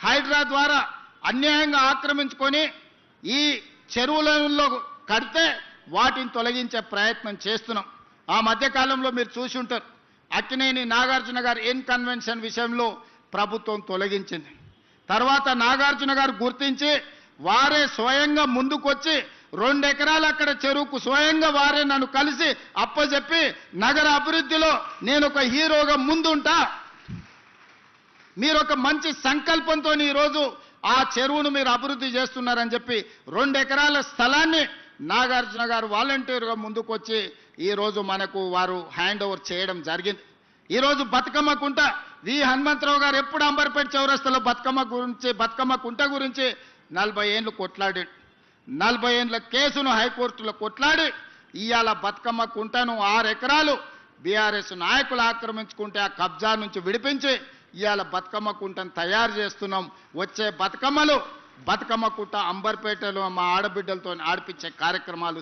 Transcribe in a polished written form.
హైడ్రా ద్వారా అన్యాయంగా ఆక్రమించుకొని ఈ చెరువులలో కడితే వాటిని తొలగించే ప్రయత్నం చేస్తున్నాం. ఆ మధ్యకాలంలో మీరు చూసి ఉంటారు, అక్కినేని నాగార్జున గారు ఇన్కన్వెన్షన్ విషయంలో ప్రభుత్వం తొలగించింది. తర్వాత నాగార్జున గారు గుర్తించి వారే స్వయంగా ముందుకొచ్చి 2 ఎకరాలు అక్కడ చెరువుకు స్వయంగా వారే నన్ను కలిసి అప్పచెప్పి నగర అభివృద్ధిలో నేను ఒక హీరోగా ముందుంటా, మీరు ఒక మంచి సంకల్పంతో ఈరోజు ఆ చెరువును మీరు అభివృద్ధి చేస్తున్నారని చెప్పి 2 ఎకరాల స్థలాన్ని నాగార్జున గారు వాలంటీర్గా ముందుకొచ్చి ఈరోజు మనకు వారు హ్యాండ్ ఓవర్ చేయడం జరిగింది. ఈరోజు బతుకమ్మ కుంట వి హనుమంతరావు గారు ఎప్పుడు అంబర్పేట చౌరస్తాలో బతుకమ్మ కుంట గురించి 40 ఏళ్ళు కొట్లాడి 40 ఏళ్ళ కేసును హైకోర్టులో కొట్లాడి ఇవాళ బతుకమ్మ కుంటను 6 ఎకరాలు బీఆర్ఎస్ నాయకులు ఆక్రమించుకుంటే ఆ కబ్జా నుంచి విడిపించి ఇవాళ బతుకమ్మ కుంటను తయారు చేస్తున్నాం. వచ్చే బతుకమ్మలు బతుకమ్మ కుంట అంబర్పేటలో మా ఆడబిడ్డలతో ఆడిపించే కార్యక్రమాలు